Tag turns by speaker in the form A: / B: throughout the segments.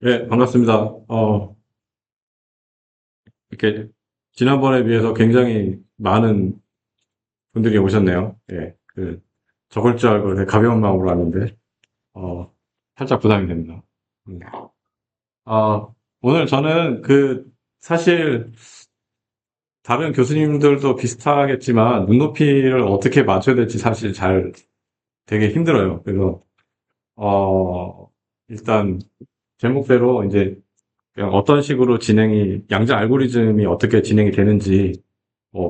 A: 예, 반갑습니다. 이렇게 지난번에 비해서 굉장히 많은 분들이 오셨네요. 예, 적을 줄 알고 되게 가벼운 마음으로 왔는데, 어, 살짝 부담이 됩니다. 음. 오늘 저는 사실 다른 교수님들도 비슷하겠지만 눈높이를 어떻게 맞춰야 될지 사실 되게 힘들어요. 그래서, 어, 일단 제목대로 이제 그냥 어떤 식으로 양자 알고리즘이 어떻게 진행이 되는지,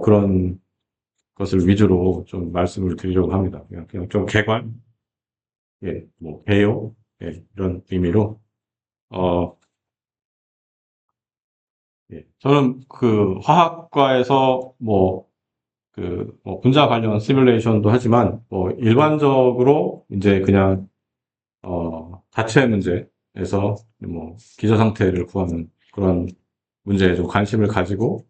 A: 그런 것을 위주로 좀 말씀을 드리려고 합니다. 그냥 좀 개관, 예, 뭐, 개요, 예, 이런 의미로, 어, 예. 저는 화학과에서 뭐 분자 관련 시뮬레이션도 하지만, 일반적으로 이제 그냥, 자체 문제에서 뭐, 기저 상태를 구하는 그런 문제에 좀 관심을 가지고,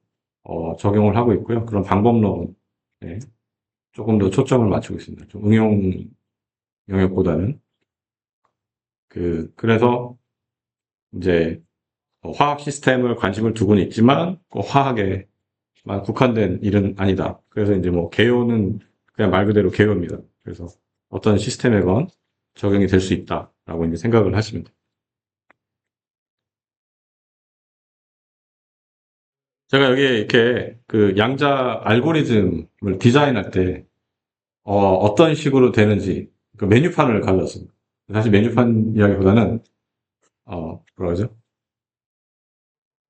A: 적용을 하고 있고요. 그런 방법론에 조금 더 초점을 맞추고 있습니다. 좀 응용 영역보다는. 그래서 이제 화학 시스템을 관심을 두고는 있지만, 화학에만 국한된 일은 아니다. 그래서 이제 뭐 개요는 그냥 말 그대로 개요입니다. 그래서 어떤 시스템에건 적용이 될 수 있다라고 이제 생각을 하시면 돼요. 제가 여기에 이렇게 양자 알고리즘을 디자인할 때 어떤 식으로 되는지 그 메뉴판을 가져왔습니다. 사실 메뉴판 이야기보다는 뭐라 그러죠?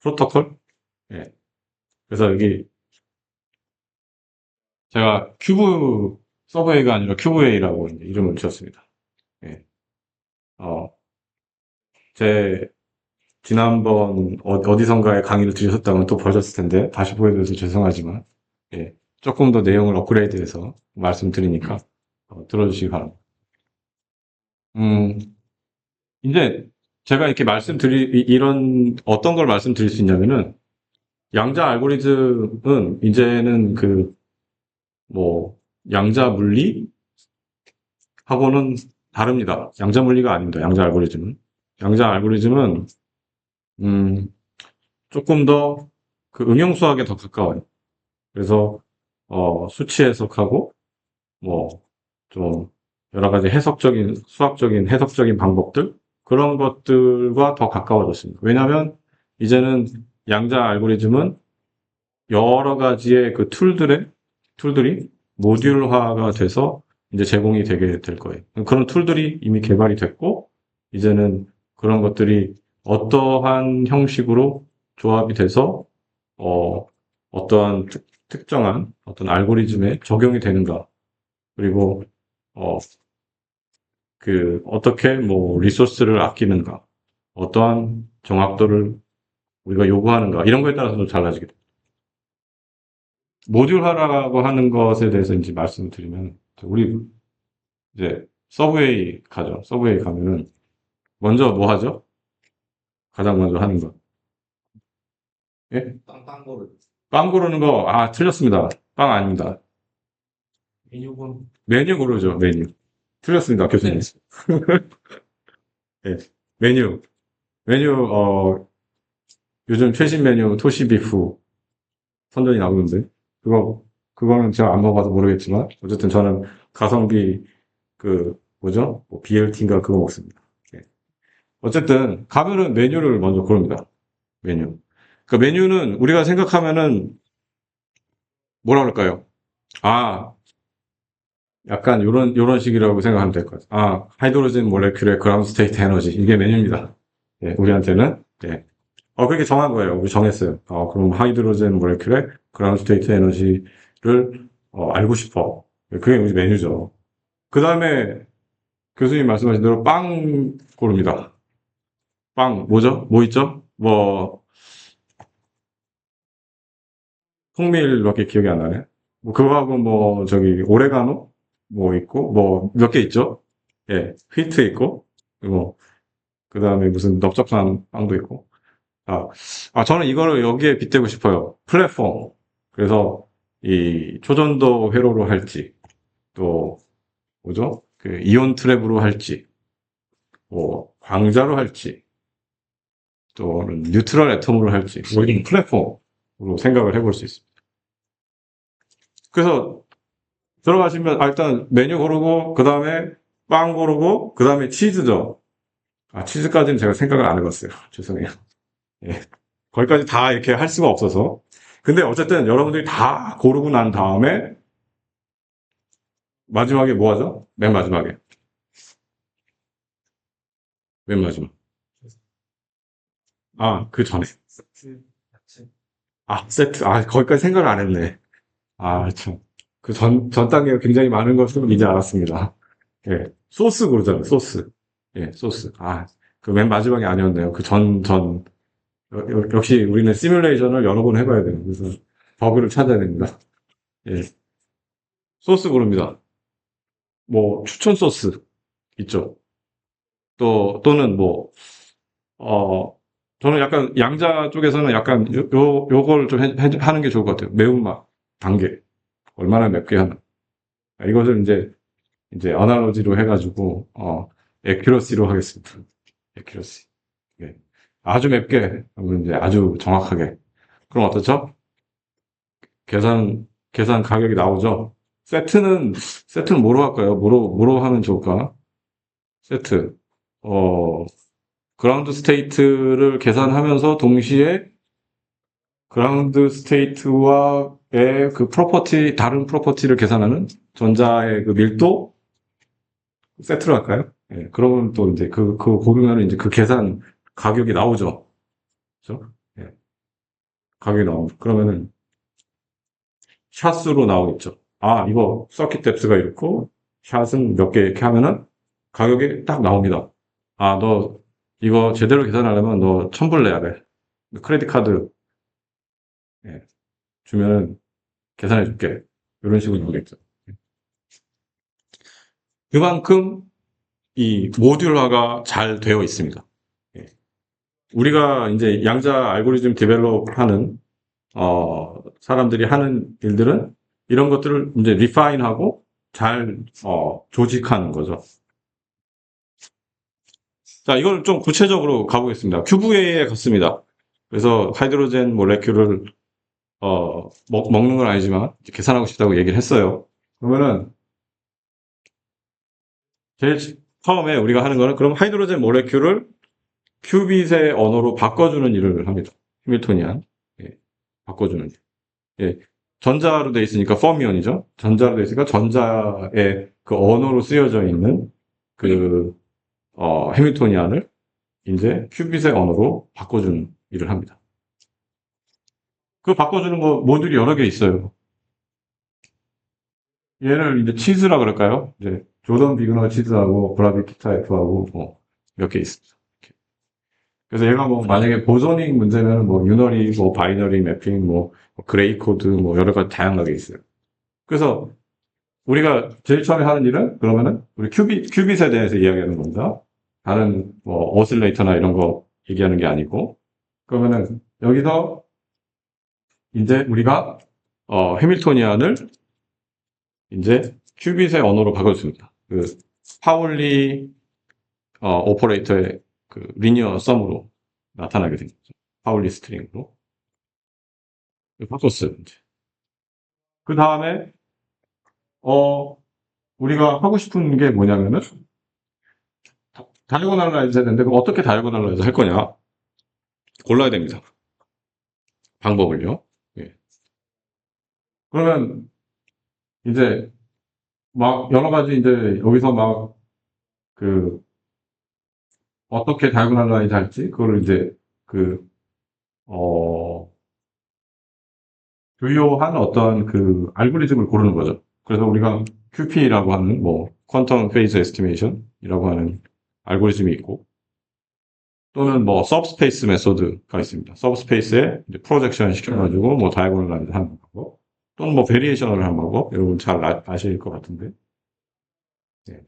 A: 프로토콜? 예. 그래서 여기 제가 큐브 서브웨이가 아니라 큐브웨이라고 이제 이름을 지었습니다. 예. 어, 제 지난번 어디선가에 강의를 들으셨다면 또 보셨을 텐데 다시 보여드려서 죄송하지만, 예. 조금 더 내용을 업그레이드해서 말씀드리니까 들어주시기 바랍니다. 음, 이제 제가 이렇게 이런 어떤 걸 말씀드릴 수 있냐면은 양자 알고리즘은 이제는 뭐 양자 물리하고는 다릅니다. 양자 물리가 아닙니다. 양자 알고리즘은. 양자 알고리즘은 음, 조금 더 응용 수학에 더 가까워요. 그래서 수치 해석하고 뭐 좀 여러 가지 수학적인 해석적인 방법들 그런 것들과 더 가까워졌습니다. 왜냐하면 이제는 양자 알고리즘은 여러 가지의 툴들이 모듈화가 돼서 이제 제공이 되게 될 거예요. 그런 툴들이 이미 개발이 됐고, 이제는 그런 것들이 어떠한 형식으로 조합이 돼서, 어, 어떠한 특정한 어떤 알고리즘에 적용이 되는가. 그리고, 어, 어떻게 뭐 리소스를 아끼는가. 어떠한 정확도를 우리가 요구하는가. 이런 거에 따라서도 달라지게 됩니다. 모듈화라고 하는 것에 대해서 이제 말씀을 드리면, 우리 이제 서브웨이 가죠. 서브웨이 가면은 먼저 뭐 하죠? 가장 먼저 하는 거. 예? 빵 고르는 거, 틀렸습니다. 빵 아닙니다. 메뉴 고르죠, 메뉴. 틀렸습니다, 교수님. 예. 메뉴. 메뉴, 요즘 최신 메뉴 토시비프 선전이 나오는데, 그거는 제가 안 먹어봐서 모르겠지만, 어쨌든 저는 가성비, 뭐죠? 뭐 BLT인가 그거 먹습니다. 예. 어쨌든 가면은 메뉴를 먼저 고릅니다. 메뉴. 그 메뉴는 우리가 생각하면은 뭐라 그럴까요? 아, 약간 요런 식이라고 생각하면 될 것 같아요. 하이드로젠 몰레큘의 그라운드 스테이트 에너지. 이게 메뉴입니다. 예, 우리한테는. 예. 그렇게 정한 거예요. 우리 정했어요. 그럼 하이드로젠 몰레큘의 그라운드 스테이트 에너지를 알고 싶어. 예, 그게 우리 메뉴죠. 그 다음에 교수님 말씀하신 대로 빵 고릅니다. 빵, 뭐죠? 뭐 있죠? 뭐, 통밀밖에 기억이 안 나네. 뭐 그거하고 뭐 저기 오레가노 뭐 있고 뭐 몇 개 있죠. 예, 휘트 있고 그리고 그 다음에 무슨 넓적한 빵도 있고. 아, 저는 이거를 여기에 빗대고 싶어요. 플랫폼. 그래서 이 초전도 회로로 할지 또 뭐죠? 이온 트랩으로 할지 뭐 광자로 할지 또는 뉴트럴 애텀으로 할지, 모든 플랫폼으로 생각을 해볼 수 있습니다. 그래서 들어가시면 일단 메뉴 고르고 그 다음에 빵 고르고 그 다음에 치즈죠. 치즈까지는 제가 생각을 안 해봤어요. 죄송해요. 예. 거기까지 다 이렇게 할 수가 없어서. 근데 어쨌든 여러분들이 다 고르고 난 다음에 마지막에 뭐 하죠? 맨 마지막에. 맨 마지막. 그 전에. 세트. 거기까지 생각을 안 했네. 참. 그 전 단계가 굉장히 많은 것으로 이제 알았습니다. 예. 소스 고르잖아요, 소스. 예, 소스. 그 맨 마지막이 아니었네요. 역시 우리는 시뮬레이션을 여러 번 해봐야 돼요. 그래서 버그를 찾아야 됩니다. 예. 소스 고릅니다. 뭐, 추천 소스 있죠. 또는 뭐, 어, 저는 약간 양자 쪽에서는 약간 요걸 좀 하는 게 좋을 것 같아요. 매운맛, 단계. 얼마나 맵게 하나. 이것을 이제 어나로지로 해가지고, 에큐러시로 하겠습니다. 에큐러시. 예. 아주 맵게, 하면 이제 아주 정확하게. 그럼 어떻죠? 계산 가격이 나오죠? 세트는 뭐로 할까요? 뭐로 하면 좋을까? 세트. 어, 그라운드 스테이트를 계산하면서 동시에 그라운드 스테이트와의 그 다른 프로퍼티를 계산하는 전자의 그 밀도 세트로 할까요? 예, 그러면 또 이제 그거 고르면 이제 그 계산 가격이 나오죠. 그죠? 예, 가격이 나오죠. 그러면은 샷수로 나오겠죠. 이거 서킷 뎁스가 있고 샷은 몇 개 이렇게 하면은 가격이 딱 나옵니다. 너 이거 제대로 계산하려면 너 1,000불 내야 돼. 크레딧 카드 예, 주면은 계산해 줄게. 이런 식으로 나오겠죠. 그만큼 이 모듈화가 잘 되어 있습니다. 예. 우리가 이제 양자 알고리즘 디벨롭 하는 사람들이 하는 일들은 이런 것들을 이제 리파인하고 잘 조직하는 거죠. 자, 이걸 좀 구체적으로 가보겠습니다. 큐브A에 갔습니다. 그래서 하이드로젠 몰레큘을 먹는 건 아니지만 계산하고 싶다고 얘기를 했어요. 그러면은 제일 처음에 우리가 하는 거는 그럼 하이드로젠 몰레큘을 큐빗의 언어로 바꿔주는 일을 합니다. 해밀토니안. 예, 바꿔주는 일. 예, 전자로 돼 있으니까 퍼미언이죠. 전자로 돼 있으니까 전자의 그 언어로 쓰여져 있는 그 해밀토니안을 이제 큐빗의 언어로 바꿔주는 일을 합니다. 그 바꿔주는 거 모듈이 여러 개 있어요. 얘를 이제 치즈라 그럴까요? 이제 조던 비그너 치즈하고 브라비 키타 F하고 뭐 몇 개 있습니다. 그래서 얘가 뭐 만약에 보조닝 문제면 뭐 유너리, 뭐 바이너리 매핑, 뭐 그레이 코드 뭐 여러 가지 다양하게 있어요. 그래서 우리가 제일 처음에 하는 일은 그러면은 우리 큐빗에 대해서 이야기하는 겁니다. 다른 뭐 오실레이터나 이런 거 얘기하는 게 아니고 그러면은 여기서 이제 우리가 해밀토니안을 이제 큐빗의 언어로 바꿔줍니다. 그 파울리 오퍼레이터의 그 리니어 썸으로 나타나게 된 거죠. 파울리 스트링으로 바꿨어요. 이제. 그 다음에 우리가 하고 싶은 게 뭐냐면은 다이고널라이즈 해야 되는데 그럼 어떻게 다이고널라이즈 할 거냐 골라야 됩니다. 방법을요. 예. 그러면 이제 막 여러 가지 이제 여기서 막 그 어떻게 다이고널라이즈 할지 그걸 이제 그 어, 주요한 어떤 그 알고리즘을 고르는 거죠. 그래서 우리가 QP라고 하는 뭐 퀀텀 페이즈 에스티메이션이라고 하는 알고리즘이 있고 또는 뭐 서브스페이스 메소드가 있습니다. 서브스페이스에 프로젝션 시켜가지고 뭐 다이고널라이즈 하는 거고 또는 뭐 베리에이션을 하는 거고 여러분 잘 아실 것 같은데 네.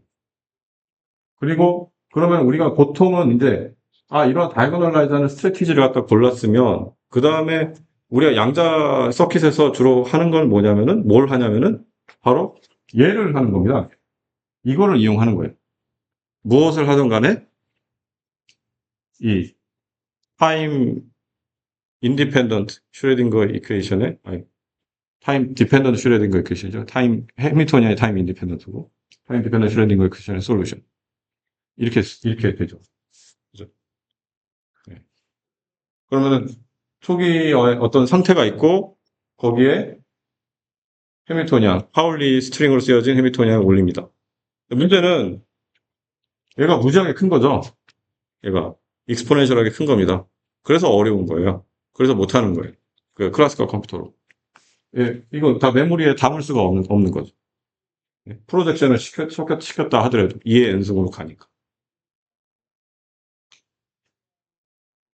A: 그리고 그러면 우리가 보통은 이제 이런 다이고널라이즈 하는 스트래티지를 갖다 골랐으면 그 다음에 우리가 양자 서킷에서 주로 하는 건 뭐냐면은 뭘 하냐면은 바로 얘를 하는 겁니다. 이거를 이용하는 거예요. 무엇을 하든 간에 이 타임 인디펜던트 슈레딩거 이퀘이션에, 아니, 타임 디펜던트 슈레딩거 이퀘이션이죠. 타임, 해밀토니안의 타임 인디펜던트고, 타임 디펜던트 슈레딩거 이퀘이션의 솔루션. 이렇게 되죠. 그죠? 네. 그러면은, 초기에 어떤 상태가 있고, 거기에 해밀토니안, 파울리 스트링으로 쓰여진 해밀토니안을 올립니다. 문제는 얘가 무지하게 큰 거죠. 얘가 익스포넨셜하게 큰 겁니다. 그래서 어려운 거예요. 그래서 못하는 거예요. 그 클래시컬 컴퓨터로. 예, 이거 다 메모리에 담을 수가 없는 거죠. 예, 프로젝션을 시켰다 하더라도 2의 연속으로 가니까.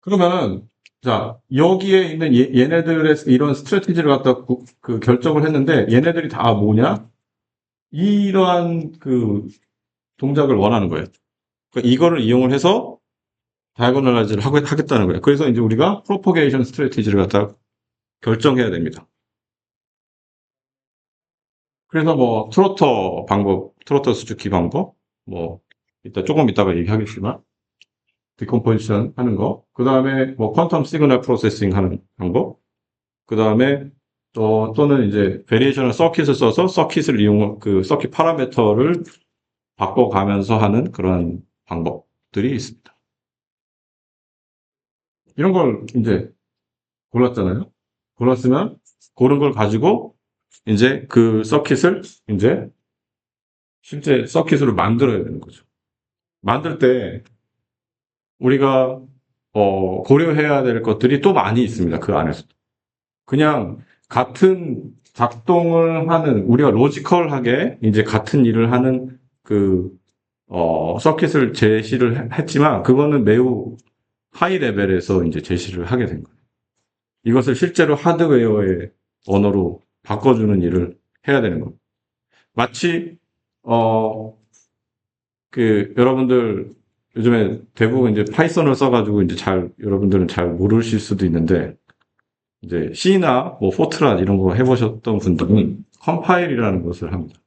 A: 그러면은, 자, 여기에 있는 얘네들의 이런 스트래티지를 갖다 그 결정을 했는데, 얘네들이 다 뭐냐? 이러한 그 동작을 원하는 거예요. 그러니까 이거를 이용을 해서 다이고널라이즈를 하겠다는 거예요. 그래서 이제 우리가 프로포게이션 스트래티지를 갖다 결정해야 됩니다. 그래서 뭐 트로터 수축기 방법, 뭐 조금 이따가 얘기하겠지만 디컴포지션 하는 거, 그 다음에 뭐 퀀텀 시그널 프로세싱 하는 방법, 그 다음에 또는 이제 베리에이셔널 서킷을 써서 서킷을 이용 그 서킷 파라미터를 바꿔가면서 하는 그런 방법들이 있습니다. 이런 걸 이제 골랐잖아요. 골랐으면 고른 걸 가지고 이제 그 서킷을 이제 실제 서킷으로 만들어야 되는 거죠. 만들 때 우리가 고려해야 될 것들이 또 많이 있습니다. 그 안에서. 그냥 같은 작동을 하는 우리가 로지컬하게 이제 같은 일을 하는 그 서킷을 제시를 했지만 그거는 매우 하이 레벨에서 이제 제시를 하게 된 거예요. 이것을 실제로 하드웨어의 언어로 바꿔주는 일을 해야 되는 겁니다. 마치 여러분들 요즘에 대부분 이제 파이썬을 써가지고 이제 여러분들은 잘 모르실 수도 있는데 이제 C나 뭐 포트란 이런 거 해보셨던 분들은 컴파일이라는 것을 합니다.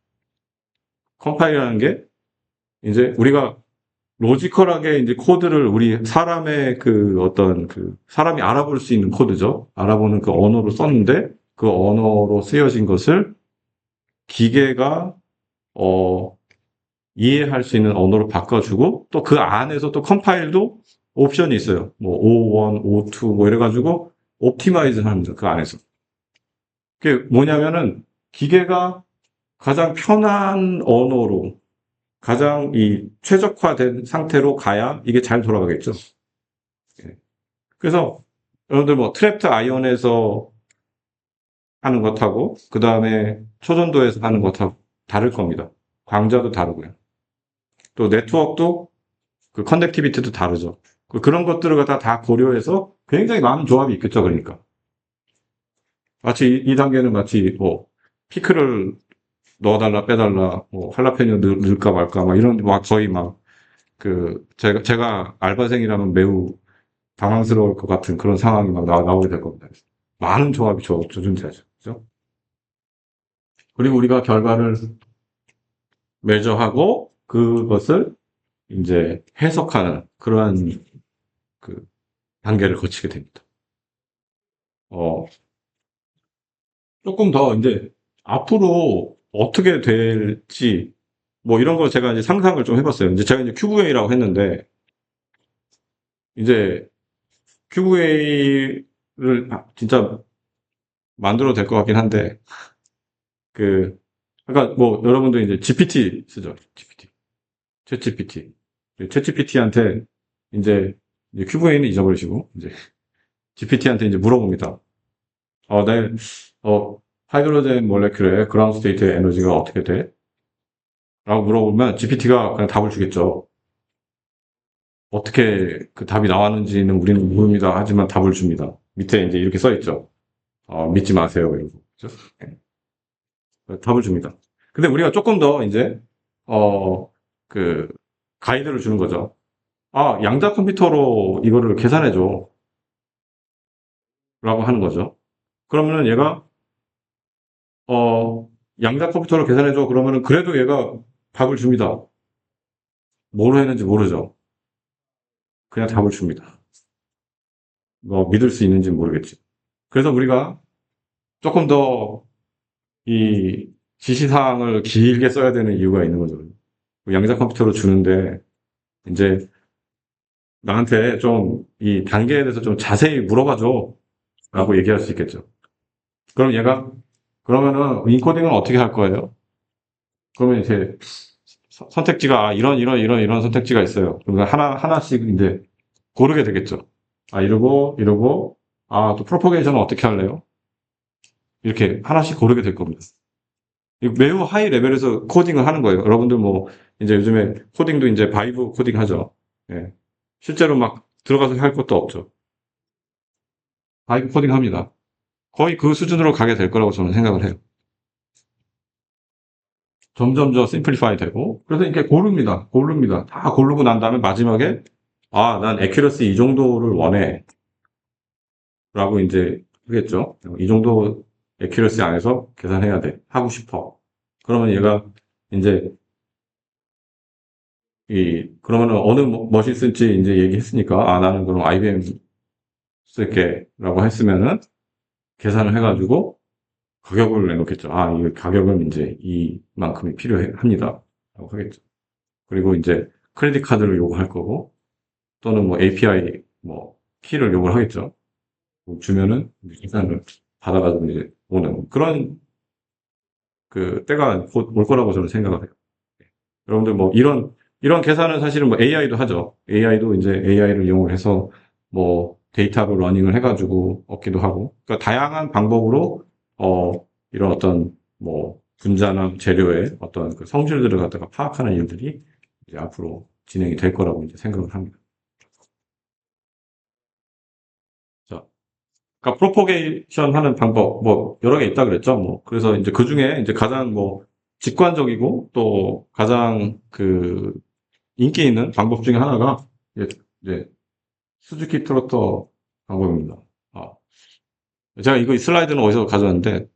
A: 컴파일이라는 게 이제 우리가 로지컬하게 이제 코드를 우리 사람의 사람이 알아볼 수 있는 코드죠. 알아보는 그 언어로 썼는데 그 언어로 쓰여진 것을 기계가 이해할 수 있는 언어로 바꿔주고 또 그 안에서 또 컴파일도 옵션이 있어요. 뭐 O1, O2 뭐 이래가지고 옵티마이즈 합니다. 그 안에서. 그게 뭐냐면은 기계가 가장 편한 언어로 가장 이 최적화된 상태로 가야 이게 잘 돌아가겠죠. 예. 그래서 여러분들 뭐 트랩트 아이언에서 하는 것하고 그 다음에 초전도에서 하는 것하고 다를 겁니다. 광자도 다르고요. 또 네트워크도 그 커넥티비티도 다르죠. 그런 것들을 갖다 다 고려해서 굉장히 많은 조합이 있겠죠. 그러니까 마치 이 단계는 마치 뭐 피클을 넣어달라 빼달라 뭐 할라페뇨 넣을까 말까 막 이런 막 거의 막 제가 알바생이라면 매우 당황스러울 것 같은 그런 상황이 막 나오게 될 겁니다. 많은 조합이 조준돼야죠. 그죠? 그리고 우리가 결과를 매저하고 그것을 이제 해석하는 그러한 그 단계를 거치게 됩니다. 어, 조금 더 이제 앞으로 어떻게 될지 뭐 이런 걸 제가 이제 상상을 좀 해봤어요. 이제 제가 이제 QVA라고 했는데 이제 QVA를 진짜 만들어도 될 것 같긴 한데 그 아까 뭐 여러분들 이제 GPT 쓰죠. GPT, 챗GPT, 챗GPT한테 이제 QVA는 잊어버리시고 이제 GPT한테 이제 물어봅니다. 내일 하이드로젠 몰레큘의 그라운드 스테이트의 에너지가 어떻게 돼? 라고 물어보면 GPT가 그냥 답을 주겠죠. 어떻게 그 답이 나왔는지는 우리는 모릅니다. 하지만 답을 줍니다. 밑에 이제 이렇게 써 있죠. 믿지 마세요. 이러고. 그죠? 답을 줍니다. 근데 우리가 조금 더 이제, 그, 가이드를 주는 거죠. 양자 컴퓨터로 이거를 계산해줘. 라고 하는 거죠. 그러면은 얘가, 양자 컴퓨터로 계산해줘. 그러면은 그래도 얘가 답을 줍니다. 뭐로 했는지 모르죠. 그냥 답을 줍니다. 뭐 믿을 수 있는지 모르겠지. 그래서 우리가 조금 더 이 지시사항을 길게 써야 되는 이유가 있는 거죠. 양자 컴퓨터로 주는데 이제 나한테 좀 이 단계에 대해서 좀 자세히 물어봐줘 라고 얘기할 수 있겠죠. 그럼 얘가 그러면은 인코딩은 어떻게 할 거예요? 그러면 이제 선택지가 이런 선택지가 있어요. 그러면 하나씩 이제 고르게 되겠죠. 이러고 또 프로포게이션은 어떻게 할래요? 이렇게 하나씩 고르게 될 겁니다. 매우 하이 레벨에서 코딩을 하는 거예요. 여러분들 뭐 이제 요즘에 코딩도 이제 바이브 코딩 하죠. 예. 실제로 막 들어가서 할 것도 없죠. 바이브 코딩 합니다. 거의 그 수준으로 가게 될 거라고 저는 생각을 해요. 점점 더 심플리파이 되고 그래서 이렇게 고릅니다. 다 고르고 난 다음에 마지막에 난 에큐러시 이 정도를 원해 라고 이제 하겠죠. 이 정도 에큐러시 안에서 계산해야 돼. 하고 싶어. 그러면 얘가 이제 그러면은 어느 머신 쓸지 이제 얘기했으니까 나는 그럼 IBM 쓸게 라고 했으면은 계산을 해가지고 가격을 내놓겠죠. 이 가격은 이제 이만큼이 필요합니다. 라고 하겠죠. 그리고 이제 크레딧 카드를 요구할 거고 또는 뭐 API 뭐 키를 요구를 하겠죠. 주면은 계산을 받아가지고 이제 오는 그런 그 때가 곧 올 거라고 저는 생각을 해요. 여러분들 뭐 이런 계산은 사실은 뭐 AI도 하죠. AI도 이제 AI를 이용해서 뭐 데이터로 러닝을 해가지고 얻기도 하고, 그러니까 다양한 방법으로 이런 어떤 뭐 분자나 재료의 어떤 그 성질들을 갖다가 파악하는 일들이 이제 앞으로 진행이 될 거라고 이제 생각을 합니다. 자, 그러니까 프로포게이션 하는 방법 뭐 여러 개 있다 그랬죠. 뭐 그래서 이제 그 중에 이제 가장 뭐 직관적이고 또 가장 그 인기 있는 방법 중에 하나가 이제 수즈키 트로터 방법입니다. 아, 제가 이거 슬라이드는 어디서 가져왔는데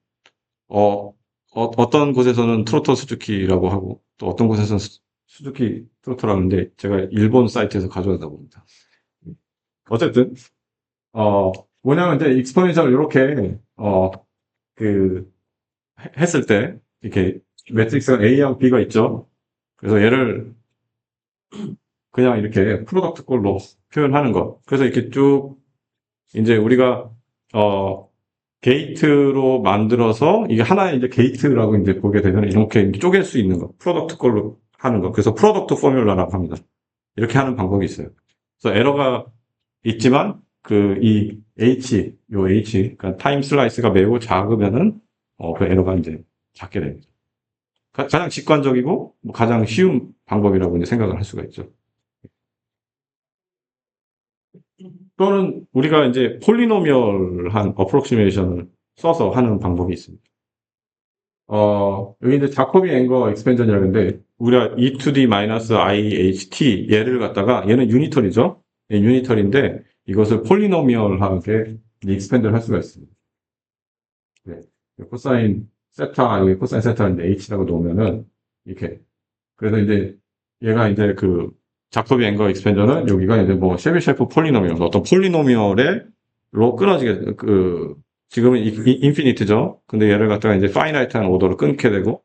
A: 어떤 곳에서는 트로터 수즈키라고 하고 또 어떤 곳에서는 수즈키 트로터라고 하는데 제가 일본 사이트에서 가져왔다 봅니다. 어쨌든 어, 뭐냐면 이제 익스포넨셜 이렇게 그 했을 때 이렇게 매트릭스가 A하고 B가 있죠. 그래서 얘를 그냥 이렇게 프로덕트 꼴로 표현하는 거. 그래서 이렇게 쭉 이제 우리가 게이트로 만들어서 이게 하나의 이제 게이트라고 이제 보게 되면 이렇게 쪼갤 수 있는 거. 프로덕트 꼴로 하는 거. 그래서 프로덕트 포뮬러라고 합니다. 이렇게 하는 방법이 있어요. 그래서 에러가 있지만 이 H, 그러니까 타임 슬라이스가 매우 작으면은 그 에러가 이제 작게 됩니다. 가장 직관적이고 뭐 가장 쉬운 방법이라고 이제 생각을 할 수가 있죠. 또는 우리가 이제 폴리노미얼한 어프록시메이션을 써서 하는 방법이 있습니다. 여기 이제 자코비 앵거 익스펜전이라고 하는데 우리가 e2d-iht 얘를 갖다가 얘는 유니털이죠. 유니털인데 이것을 폴리노미얼하게 익스펜드를 할 수가 있습니다. 네. 코사인 세타 여기 코사인 세타인데 h라고 놓으면은 이렇게 그래서 이제 얘가 이제 자코비 앵거 익스펜전은 여기가 이제 뭐 쉐비셰프 폴리노미얼 어떤 폴리노미얼로 끊어지게 지금은 인피니트죠. 근데 얘를 갖다가 이제 파이나이트한 오더로 끊게 되고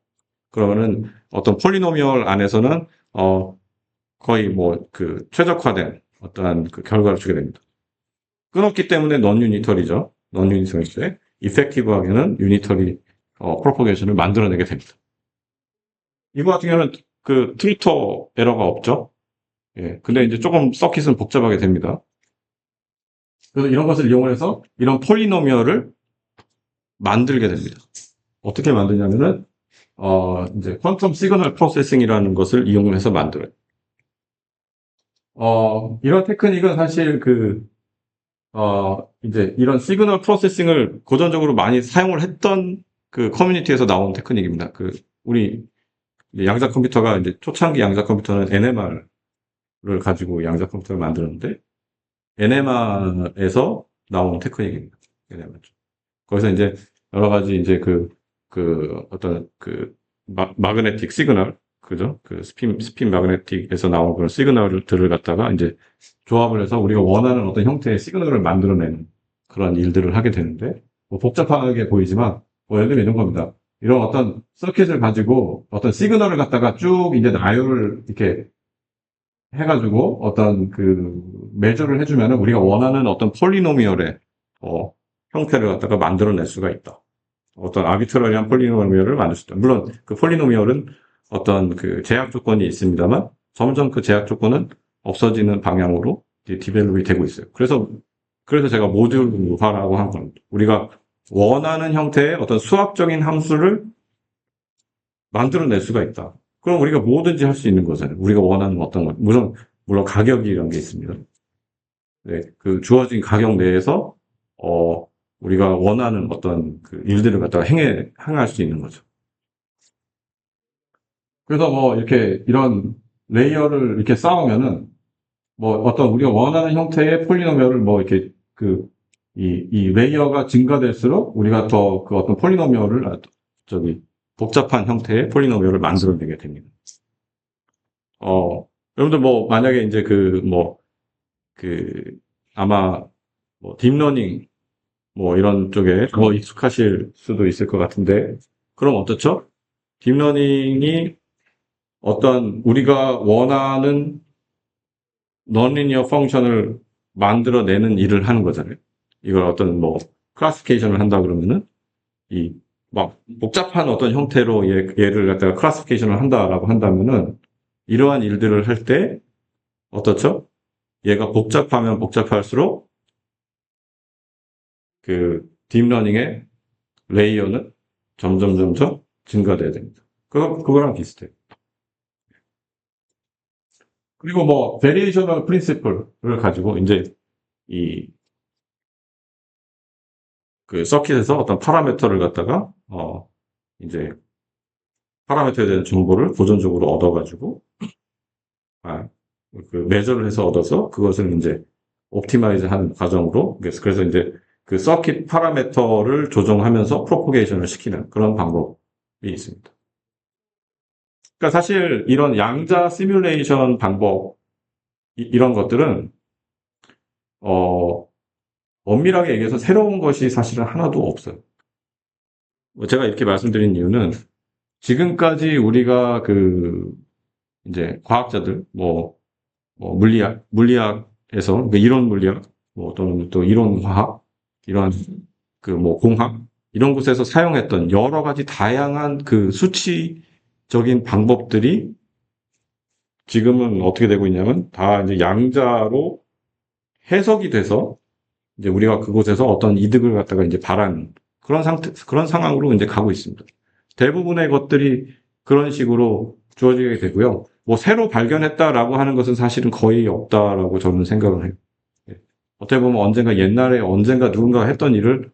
A: 그러면은 어떤 폴리노미얼 안에서는 거의 뭐 최적화된 어떠한 결과를 주게 됩니다. 끊었기 때문에 넌 유니터리죠. 넌 유니터리인데 이펙티브하게는 유니터리 프로포게이션을 만들어내게 됩니다. 이거 같은 경우는 트루터 에러가 없죠. 예. 근데 이제 조금 서킷은 복잡하게 됩니다. 그래서 이런 것을 이용해서 이런 폴리노미얼을 만들게 됩니다. 어떻게 만드냐면은 이제 퀀텀 시그널 프로세싱이라는 것을 이용해서 만들어요. 이런 테크닉은 사실 이제 이런 시그널 프로세싱을 고전적으로 많이 사용을 했던 커뮤니티에서 나온 테크닉입니다. 우리 양자 컴퓨터가 이제 초창기 양자 컴퓨터는 NMR을 가지고 양자 컴퓨터를 만들었는데 NMR에서 나온 테크닉입니다. NMR. 거기서 이제 여러 가지 이제 어떤 마그네틱 시그널 그죠? 그 스핀 매그네틱에서 나온 그런 시그널들을 갖다가 이제 조합을 해서 우리가 원하는 어떤 형태의 시그널을 만들어내는 그런 일들을 하게 되는데, 뭐 복잡하게 보이지만, 뭐 예를 들면 이런 겁니다. 이런 어떤 서킷을 가지고 어떤 시그널을 갖다가 쭉 이제 나열을 이렇게 해가지고 어떤 그 매저를 해주면은 우리가 원하는 어떤 폴리노미얼의 형태를 갖다가 만들어낼 수가 있다. 어떤 아비트러리한 폴리노미얼을 만들 수 있다. 물론 그 폴리노미얼은 어떤 그 제약 조건이 있습니다만 점점 그 제약 조건은 없어지는 방향으로 디벨롭이 되고 있어요. 그래서 제가 모듈화라고 한 겁니다. 우리가 원하는 형태의 어떤 수학적인 함수를 만들어낼 수가 있다. 그럼 우리가 뭐든지 할 수 있는 거잖아요. 우리가 원하는 어떤 것. 물론 가격이라는 게 있습니다. 네, 그 주어진 가격 내에서, 우리가 원하는 어떤 그 일들을 갖다가 행할 수 있는 거죠. 그래서 뭐 이렇게 이런 레이어를 이렇게 쌓으면은 뭐 어떤 우리가 원하는 형태의 폴리노미얼을 뭐 이렇게 이 레이어가 증가될수록 우리가 더 그 어떤 폴리노미얼을 복잡한 형태의 폴리노미얼을 만들어내게 됩니다. 여러분들 뭐 만약에 이제 아마 뭐 딥러닝 뭐 이런 쪽에 더 익숙하실 수도 있을 것 같은데, 그럼 어떻죠? 딥러닝이 어떤 우리가 원하는 non-linear 펑션을 만들어내는 일을 하는 거잖아요. 이걸 어떤 뭐 클래시피케이션을 한다 그러면은 이 막 복잡한 어떤 형태로 얘를 갖다가 클래시피케이션을 한다라고 한다면은 이러한 일들을 할 때 어떻죠? 얘가 복잡하면 복잡할수록 그 딥러닝의 레이어는 점점 증가돼야 됩니다. 그거랑 비슷해요. 그리고 뭐 베리에이셔널 프린시플을 가지고 이제 이 그 서킷에서 어떤 파라미터를 갖다가 이제 파라미터에 대한 정보를 보존적으로 얻어가지고 그 매저를 해서 얻어서 그것을 이제 옵티마이즈 하는 과정으로, 그래서 이제 그 서킷 파라미터를 조정하면서 프로포게이션을 시키는 그런 방법이 있습니다. 그러니까 사실 이런 양자 시뮬레이션 방법 이런 것들은 엄밀하게 얘기해서 새로운 것이 사실은 하나도 없어요. 제가 이렇게 말씀드린 이유는 지금까지 우리가 이제 과학자들 물리학에서 이론 물리학 또는 또 이론 화학 이런 공학 이런 곳에서 사용했던 여러 가지 다양한 그 수치적인 방법들이 지금은 어떻게 되고 있냐면 다 이제 양자로 해석이 돼서 이제 우리가 그곳에서 어떤 이득을 갖다가 이제 바라는 그런 상황으로 이제 가고 있습니다. 대부분의 것들이 그런 식으로 주어지게 되고요. 뭐 새로 발견했다라고 하는 것은 사실은 거의 없다라고 저는 생각을 해요. 어떻게 보면 언젠가 누군가가 했던 일을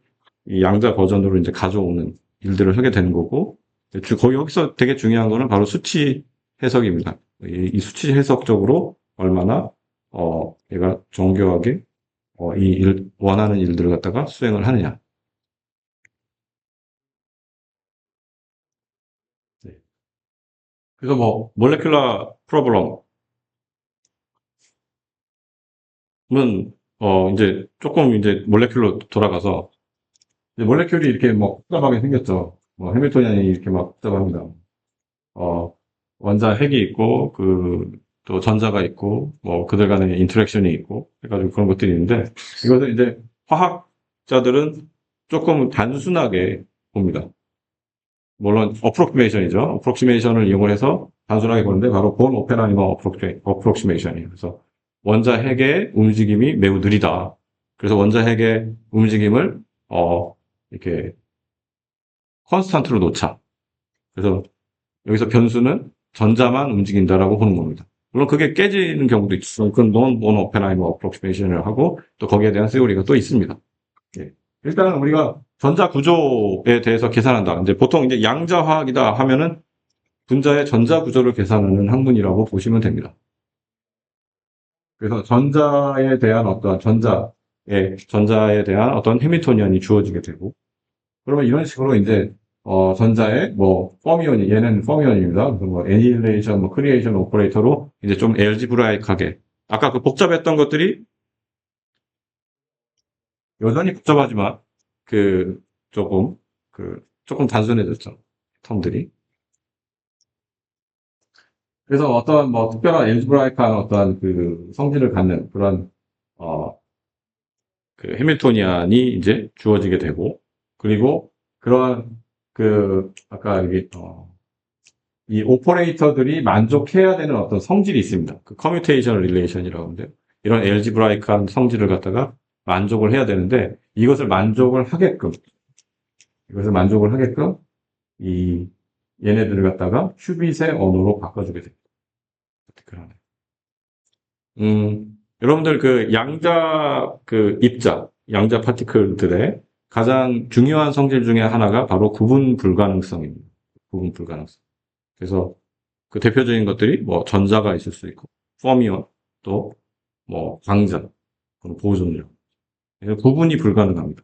A: 이 양자 버전으로 이제 가져오는 일들을 하게 되는 거고, 거기 여기서 되게 중요한 거는 바로 수치 해석입니다. 이 수치 해석적으로 얼마나 얘가 정교하게 원하는 일들을 갖다가 수행을 하느냐. 네. 그래서 뭐 몰레큘러 프로블럼은 이제 조금 이제 몰레큘로 돌아가서 이제 몰레큘이 이렇게 뭐 복잡하게 생겼죠. 뭐 해밀토니안이 이렇게 막 복잡합니다. 어, 원자 핵이 있고 또 전자가 있고 뭐 그들 간의 인터랙션이 있고 해가지고 그런 것들이 있는데, 이것을 이제 화학자들은 조금 단순하게 봅니다. 물론 어프로키메이션이죠. 어프로키메이션을 이용해서 단순하게 보는데 바로 본 오펜하이머 어프로키메이션이에요. 그래서 원자 핵의 움직임이 매우 느리다. 그래서 원자 핵의 움직임을 이렇게 컨스탄트로 놓자. 그래서 여기서 변수는 전자만 움직인다라고 보는 겁니다. 물론 그게 깨지는 경우도 있어요. 그건 논 오펜하이머 어프로키메이션을 하고 또 거기에 대한 세오리가 또 있습니다. 예. 일단 우리가 전자 구조에 대해서 계산한다. 이제 보통 이제 양자화학이다 하면은 분자의 전자 구조를 계산하는 학문이라고 보시면 됩니다. 그래서 전자에 대한 어떤 해밀토니언이 주어지게 되고, 그러면 이런 식으로 이제 전자의 뭐 퍼미언이 얘는 퍼미언입니다. 그래서 뭐 애니레이션, 뭐 크리에이션 오퍼레이터로 이제 좀 엘지브라이크하게 아까 그 복잡했던 것들이 여전히 복잡하지만 그 조금 조금 단순해졌죠. 텀들이. 그래서 어떤 뭐 특별한 엘지브라이크한 어떤 그 성질을 갖는 그런 어, 그 해밀토니안이 이제 주어지게 되고 그리고 그런 아까 여기 이 오퍼레이터들이 만족해야 되는 어떤 성질이 있습니다. 그 커뮤테이션 릴레이션이라고 하는데 이런 엘지브라이크한 성질을 갖다가 만족을 해야 되는데 이것을 만족을 하게끔 이 얘네들을 갖다가 큐빗의 언어로 바꿔주게 됩니다. 그러네. 여러분들 양자 파티클들의 가장 중요한 성질 중에 하나가 바로 구분 불가능성입니다. 구분 불가능성. 그래서 그 대표적인 것들이 뭐 전자가 있을 수 있고, 퍼미온, 또 뭐 광전, 보존력. 그래서 구분이 불가능합니다.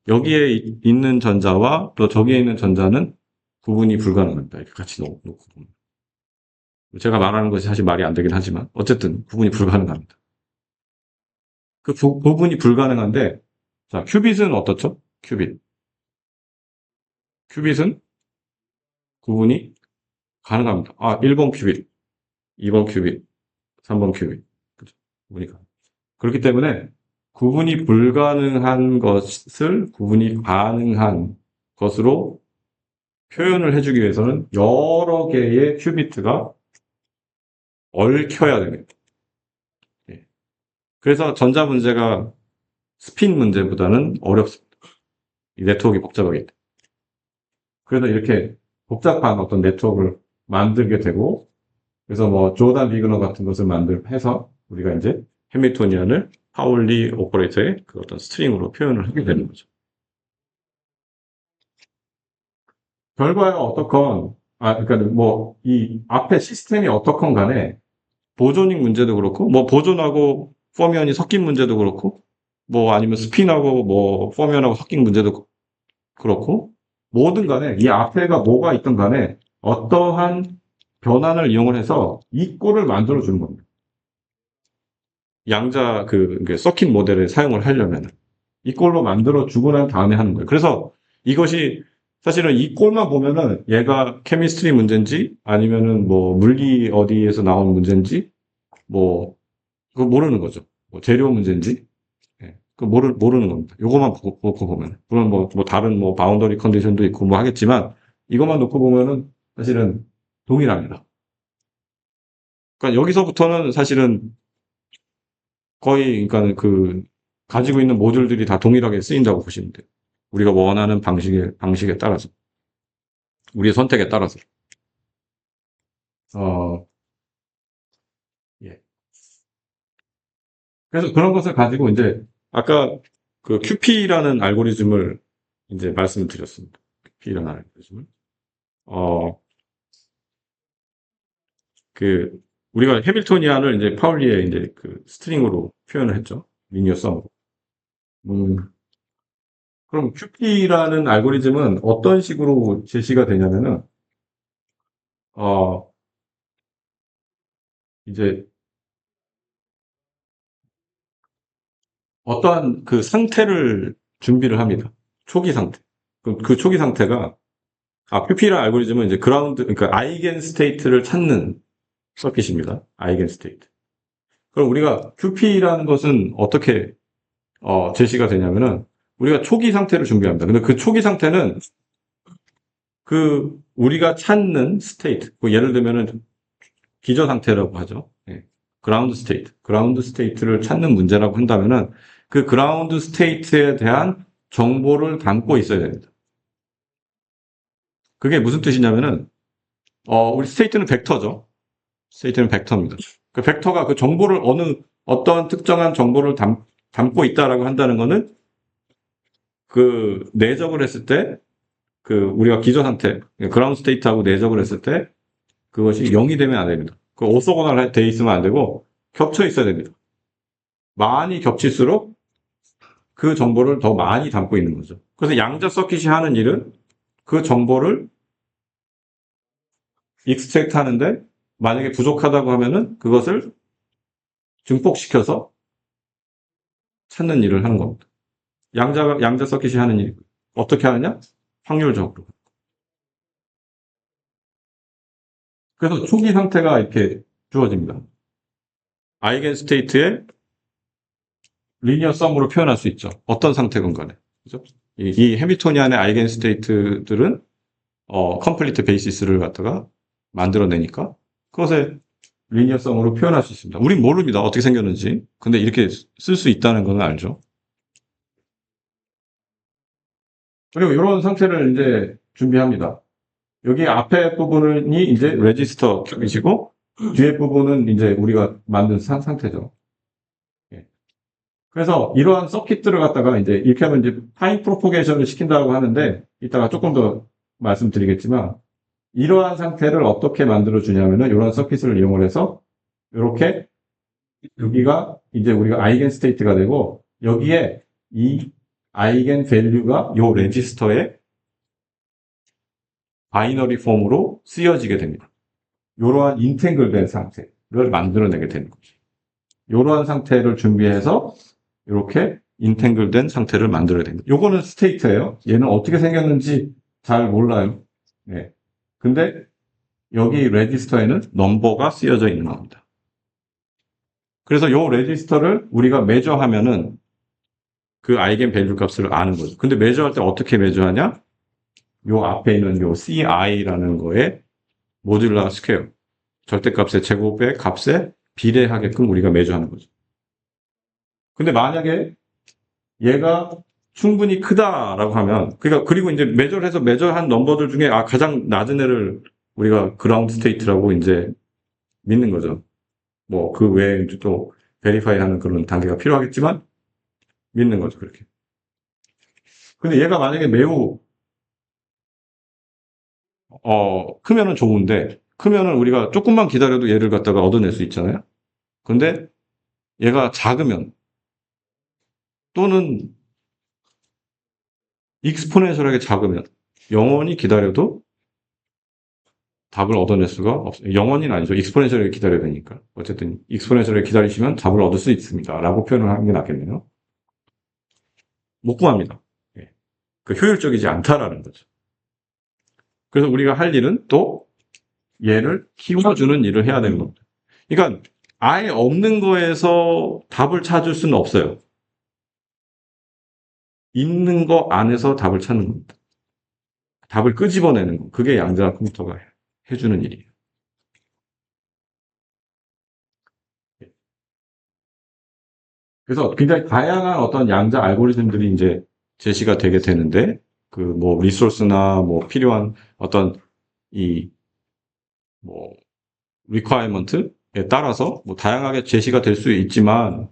A: 여기에 있는 전자와 또 저기에 있는 전자는 구분이 불가능합니다. 이렇게 같이 놓고 보면. 제가 말하는 것이 사실 말이 안 되긴 하지만 어쨌든 구분이 불가능합니다. 그 구분이 불가능한데 자 큐빗은 어떻죠? 큐빗은 구분이 가능합니다. 1번 큐빗, 2번 큐빗, 3번 큐빗. 그죠? 구분이 가능. 그렇기 때문에 구분이 불가능한 것을 구분이 가능한 것으로 표현을 해주기 위해서는 여러 개의 큐비트가 얽혀야 됩니다. 예. 그래서 전자 문제가 스핀 문제보다는 어렵습니다. 이 네트워크가 복잡하기 때문에. 그래서 이렇게 복잡한 어떤 네트워크를 만들게 되고, 그래서 뭐 조단 비그너 같은 것을 해서 우리가 이제 해밀토니안을 파울리 오퍼레이터의 그 어떤 스트링으로 표현을 하게 되는 거죠. 결과가 어떻건, 그러니까 뭐 이 앞에 시스템이 어떻건 간에 보존ing 문제도 그렇고, 뭐 보존하고 포면이 섞인 문제도 그렇고, 뭐 아니면 스핀하고 뭐 포면하고 섞인 문제도 그렇고, 뭐든 간에 이 앞에가 뭐가 있든 간에 어떠한 변환을 이용을 해서 이 꼴을 만들어 주는 겁니다. 양자 서킷 모델을 사용을 하려면 이 꼴로 만들어 주고 난 다음에 하는 거예요. 그래서 이것이 사실은 이 꼴만 보면은 얘가 케미스트리 문제인지 아니면은 뭐 물리 어디에서 나온 문제인지 뭐 그거 모르는 거죠. 뭐 재료 문제인지 그 모르는 겁니다. 요것만 놓고 보면 물론 뭐 다른 뭐 바운더리 컨디션도 있고 뭐 하겠지만 이것만 놓고 보면은 사실은 동일합니다. 그러니까 여기서부터는 사실은 거의 그러니까 가지고 있는 모듈들이 다 동일하게 쓰인다고 보시면 돼요. 우리가 원하는 방식에 따라서 우리의 선택에 따라서 예. 그래서 그런 것을 가지고 이제 아까 그 QP라는 알고리즘을 이제 말씀을 드렸습니다. QP라는 알고리즘을 우리가 해밀토니안을 이제 파울리의 이제 스트링으로 표현을 했죠. 리니어 썸으로. 그럼 QP라는 알고리즘은 어떤 식으로 제시가 되냐면은, 어, 이제 어떠한 그 상태를 준비를 합니다. 초기 상태. 그 초기 상태가, QP라는 알고리즘은 이제 그러니까 아이겐 스테이트를 찾는 서킷입니다. 아이겐 스테이트. 그럼 우리가 QP라는 것은 어떻게 제시가 되냐면은 우리가 초기 상태를 준비합니다. 근데 그 초기 상태는 우리가 찾는 스테이트, 예를 들면은 기저 상태라고 하죠. 그라운드 스테이트를 찾는 문제라고 한다면은 그 그라운드 스테이트에 대한 정보를 담고 있어야 됩니다. 그게 무슨 뜻이냐면은 우리 스테이트는 벡터죠. 스테이트는 벡터입니다. 그 벡터가 그 정보를 어떤 특정한 정보를 담고 있다라고 한다는 거는 내적을 했을 때 우리가 기저 상태, 그라운드 스테이트하고 내적을 했을 때 그것이 0이 되면 안 됩니다. 오소고날 돼 있으면 안 되고 겹쳐 있어야 됩니다. 많이 겹칠수록 그 정보를 더 많이 담고 있는 거죠. 그래서 양자 서킷이 하는 일은 그 정보를 익스트랙트 하는데 만약에 부족하다고 하면은 그것을 증폭시켜서 찾는 일을 하는 겁니다. 양자 서킷이 하는 일. 어떻게 하느냐? 확률적으로. 그래서 초기 상태가 이렇게 주어집니다. 아이겐 스테이트의 리니어 썸으로 표현할 수 있죠. 어떤 상태건 간에. 그죠? 이 해미토니안의 아이겐 스테이트들은 컴플리트 베이시스를 갖다가 만들어내니까 그것을 리니어 썸으로 표현할 수 있습니다. 우린 모릅니다. 어떻게 생겼는지. 근데 이렇게 쓸 수 있다는 건 알죠. 그리고 이런 상태를 이제 준비합니다. 여기 앞에 부분이 이제 레지스터 큐이시고 뒤에 부분은 이제 우리가 만든 상태죠. 예. 그래서 이러한 서킷들을 갖다가 이제 이렇게 하면 이제 타임 프로포게이션을 시킨다고 하는데 이따가 조금 더 말씀드리겠지만 이러한 상태를 어떻게 만들어 주냐면은 이러한 서킷을 이용을 해서 이렇게 여기가 이제 우리가 아이겐 스테이트가 되고 여기에 이 아이겐 밸류가 요 레지스터에 바이너리 폼으로 쓰여지게 됩니다. 이러한 인탱글된 상태를 만들어내게 되는 거죠. 이러한 상태를 준비해서 이렇게 인탱글된 상태를 만들어야 됩니다. 요거는 스테이트예요. 얘는 어떻게 생겼는지 잘 몰라요. 네. 근데 여기 레지스터에는 넘버가 쓰여져 있는 겁니다. 그래서 요 레지스터를 우리가 매저하면은 그 아이겐 밸류 값을 아는 거죠. 근데 매저할 때 어떻게 매저하냐? 요 앞에 있는 요 CI라는 거에 모듈라 스퀘어 절대값의 제곱의 값에 비례하게끔 우리가 매저하는 거죠. 근데 만약에 얘가 충분히 크다라고 하면 그러니까 그리고 이제 매저해서 매저한 넘버들 중에 가장 낮은 애를 우리가 그라운드 스테이트라고 이제 믿는 거죠. 뭐 그 외에 이제 또 베리파이 하는 그런 단계가 필요하겠지만 믿는 거죠. 그렇게. 근데 얘가 만약에 매우 크면은 좋은데 크면은 우리가 조금만 기다려도 얘를 갖다가 얻어낼 수 있잖아요. 근데 얘가 작으면 또는 익스포넨셜하게 작으면 영원히 기다려도 답을 얻어낼 수가 없어요. 영원히는 아니죠. 익스포넨셜하게 기다려야 되니까. 어쨌든 익스포넨셜하게 기다리시면 답을 얻을 수 있습니다. 라고 표현을 하는 게 낫겠네요. 못 구합니다. 예. 그 효율적이지 않다라는 거죠. 그래서 우리가 할 일은 또 얘를 키워주는 일을 해야 되는 겁니다. 그러니까 아예 없는 거에서 답을 찾을 수는 없어요. 있는 거 안에서 답을 찾는 겁니다. 답을 끄집어내는 거. 그게 양자 컴퓨터가 해주는 일이에요. 그래서 굉장히 다양한 어떤 양자 알고리즘들이 이제 제시가 되게 되는데, 그 뭐 리소스나 뭐 필요한 어떤 이 뭐 리퀘어먼트에 따라서 뭐 다양하게 제시가 될 수 있지만,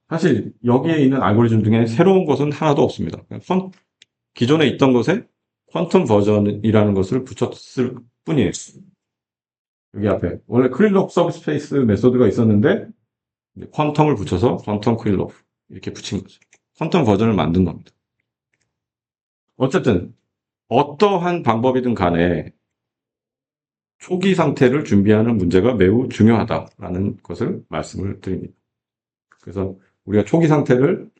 A: 사실 여기에 있는 알고리즘 중에 새로운 것은 하나도 없습니다. 기존에 있던 것에 퀀텀 버전이라는 것을 붙였을 뿐이에요. 여기 앞에 원래 크릴로프 서브스페이스 메소드가 있었는데 퀀텀을 붙여서 퀀텀 크릴로프 이렇게 붙인 거죠. 퀀텀 버전을 만든 겁니다. 어쨌든 어떠한 방법이든 간에 초기 상태를 준비하는 문제가 매우 중요하다라는 것을 말씀을 드립니다. 그래서 우리가 초기 상태를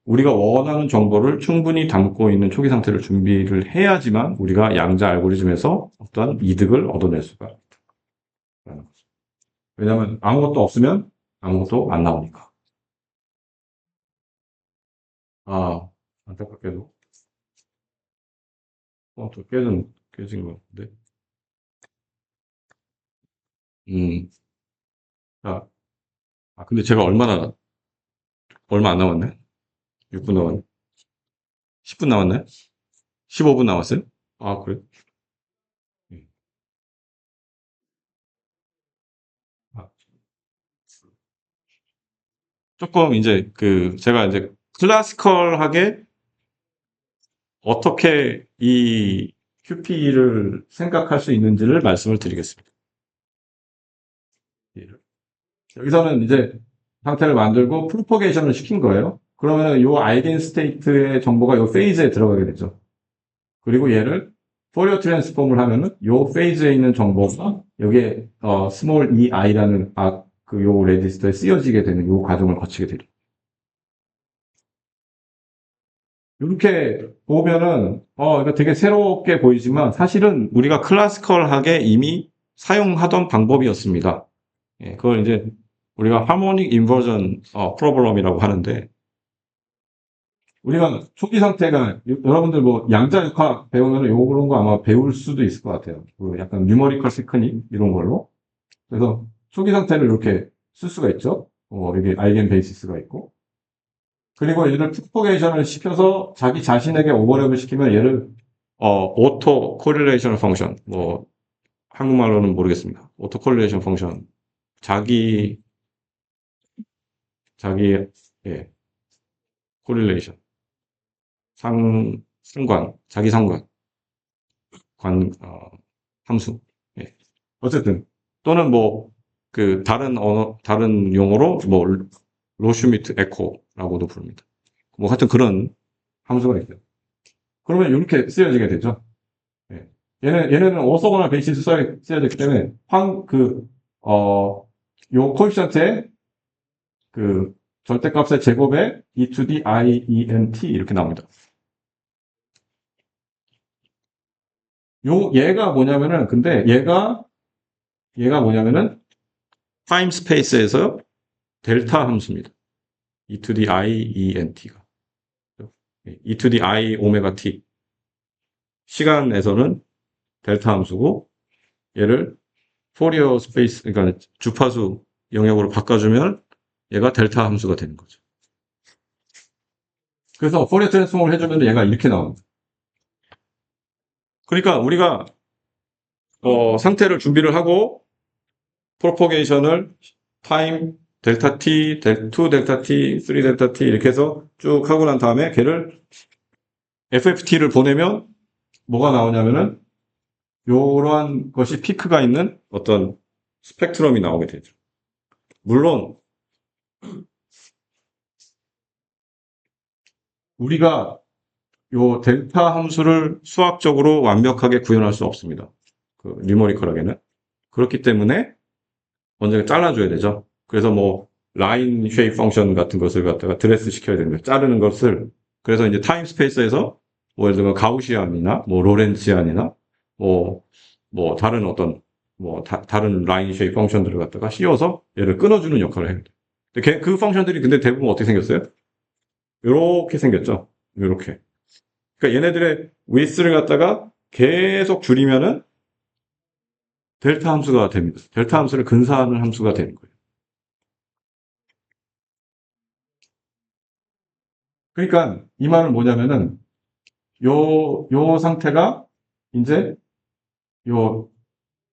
A: 우리가 원하는 정보를 충분히 담고 있는 초기 상태를 준비를 해야지만 우리가 양자 알고리즘에서 어떠한 이득을 얻어낼 수가 있다. 왜냐하면 아무것도 없으면 아무것도 안 나오니까. 안타깝게도 또 깨진 것 같은데. 음, 자, 근데 제가 얼마 안 남았네? 6분 남았네? 10분 남았나요? 15분 남았어요? 그래? 음. 아, 조금 이제 제가 이제 클래시컬하게 어떻게 이 QP를 생각할 수 있는지를 말씀을 드리겠습니다. 여기서는 이제 상태를 만들고 프로포게이션을 시킨 거예요. 그러면 요 아이겐 스테이트의 정보가 요 페이즈에 들어가게 되죠. 그리고 얘를 포리어 트랜스폼을 하면은 요 페이즈에 있는 정보가 여기에 스몰 ei라는 요 레지스터에 쓰여지게 되는 요 과정을 거치게 되죠. 이렇게 보면은 이거 되게 새롭게 보이지만 사실은 우리가 클래시컬하게 이미 사용하던 방법이었습니다. 예, 그걸 이제 우리가 하모닉 인버전 프로블럼이라고 하는데, 우리가 초기 상태가 여러분들 뭐 양자역학 배우면 그런 거 아마 배울 수도 있을 것 같아요. 그 약간 뉴머리컬 테크닉 이런 걸로. 그래서 초기 상태를 이렇게 쓸 수가 있죠. 여기 아이겐 베이시스가 있고. 그리고 얘를 프로포게이션을 시켜서 자기 자신에게 오버랩을 시키면 얘를 오토 코릴레이션 펑션, 뭐 한국말로는 모르겠습니다. 오토 코릴레이션 펑션, 자기 예, 코릴레이션 상관, 자기 상관 함수. 예. 어쨌든 또는 뭐 그 다른 용어로 뭐 로슈미트 에코라고도 부릅니다. 뭐 하여튼 그런 함수가 있어요. 그러면 이렇게 쓰여지게 되죠. 예. 얘네는 오소거나 베이시스 쓰여졌기 때문에 요 코에피션트의 그 절대값의 제곱에 e to the i e n t 이렇게 나옵니다. 얘가 뭐냐면은, 근데 얘가 뭐냐면은 타임 스페이스에서 델타 함수입니다. e to the i e n t가 e to the i 오메가 t, 시간에서는 델타 함수고, 얘를 포리어 스페이스, 그러니까 주파수 영역으로 바꿔주면 얘가 델타 함수가 되는 거죠. 그래서 포리어 트랜스폼을 해주면 얘가 이렇게 나옵니다. 그러니까 우리가 상태를 준비를 하고 프로포게이션을 타임 델타 t, 2 델타 t, 3 델타 t 이렇게 해서 쭉 하고 난 다음에 걔를 FFT를 보내면 뭐가 나오냐면은 이러한 것이 피크가 있는 어떤 스펙트럼이 나오게 되죠. 물론 우리가 요 델타 함수를 수학적으로 완벽하게 구현할 수 없습니다. 그 뉴머리컬하게는. 그렇기 때문에 먼저 잘라줘야 되죠. 그래서 뭐 라인 쉐입 펑션 같은 것을 갖다가 드레스 시켜야 됩니다. 자르는 것을. 그래서 이제 타임 스페이스에서 뭐 예를 들면 가우시안이나 뭐 로렌치안이나 뭐 다른 어떤 다른 라인 쉐입 펑션들을 갖다가 씌워서 얘를 끊어주는 역할을 해요. 그 펑션들이 근데 대부분 어떻게 생겼어요? 요렇게 생겼죠. 요렇게. 그러니까 얘네들의 위스를 갖다가 계속 줄이면은 델타 함수가 됩니다. 델타 함수를 근사하는 함수가 되는 거예요. 그러니까 이 말은 뭐냐면은 요 상태가 이제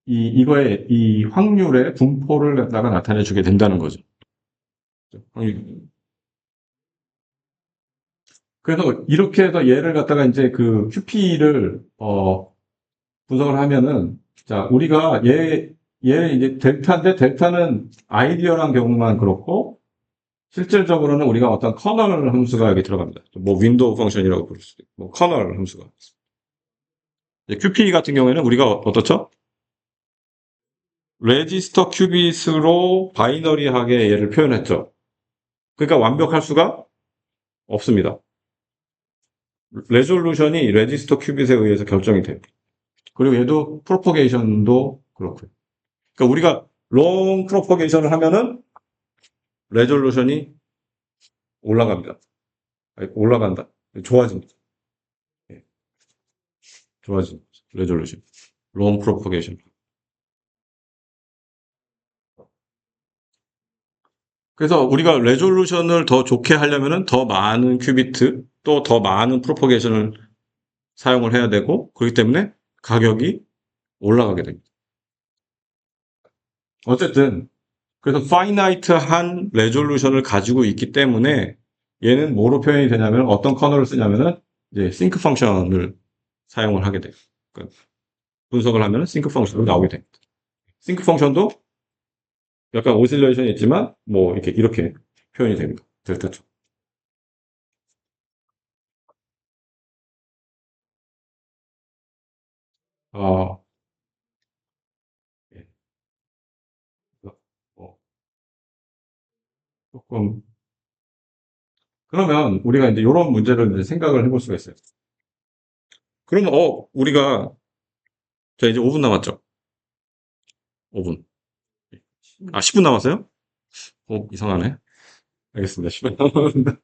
A: 이거의 이 확률의 분포를 갖다가 나타내 주게 된다는 거죠. 그래서 이렇게 해서 얘를 갖다가 이제 그 QP를 분석을 하면은, 자, 우리가 얘 이제 델타인데 델타는 아이디어란 경우만 그렇고 실질적으로는 우리가 어떤 커널 함수가 여기 들어갑니다. 뭐 윈도우 펑션이라고 부를 수도 있고, 뭐 커널 함수가. QP 같은 경우에는 우리가 어떻죠? 레지스터 큐빗으로 바이너리하게 얘를 표현했죠. 그러니까 완벽할 수가 없습니다. 레졸루션이 레지스터 큐빗에 의해서 결정이 돼요. 그리고 얘도 프로포게이션도 그렇고요. 그러니까 우리가 롱 프로포게이션을 하면은 레졸루션이 올라갑니다. 아니, 올라간다. 좋아집니다. 예, 좋아집니다. 레졸루션. 롱 프로포게이션. 그래서 우리가 레졸루션을 더 좋게 하려면은 더 많은 큐비트, 또 더 많은 프로포게이션을 사용을 해야 되고, 그렇기 때문에 가격이 올라가게 됩니다. 어쨌든 그래서 파이나이트한 레졸루션을 가지고 있기 때문에 얘는 뭐로 표현이 되냐면, 어떤 커널을 쓰냐면은 이제 싱크 펑션을 사용을 하게 돼요. 그러니까 분석을 하면 싱크 펑션이 나오게 됩니다. 싱크 펑션도 약간 오실레이션이 있지만 뭐 이렇게 표현이 됩니다. 델타처럼. 어, 예, 어, 조금, 그러면 우리가 이제 이런 문제를 이제 생각을 해볼 수가 있어요. 그러면, 우리가, 자, 이제 5분 남았죠? 5분. 아, 10분 남았어요? 이상하네. 알겠습니다. 10분 남았는데.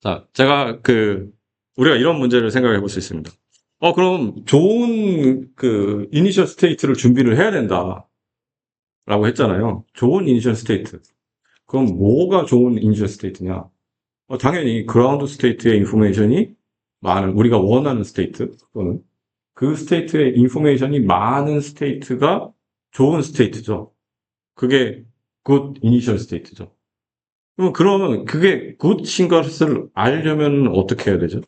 A: 자, 제가 우리가 이런 문제를 생각해 볼 수 있습니다. 그럼 좋은 이니셜 스테이트를 준비를 해야 된다라고 했잖아요. 좋은 이니셜 스테이트. 그럼 뭐가 좋은 이니셜 스테이트냐? 당연히 그라운드 스테이트의 인포메이션이 많은, 우리가 원하는 스테이트 또는 그 스테이트의 인포메이션이 많은 스테이트가 좋은 스테이트죠. 그게 굿 이니셜 스테이트죠. 그러면 그게 굿인 것을 알려면 어떻게 해야 되죠?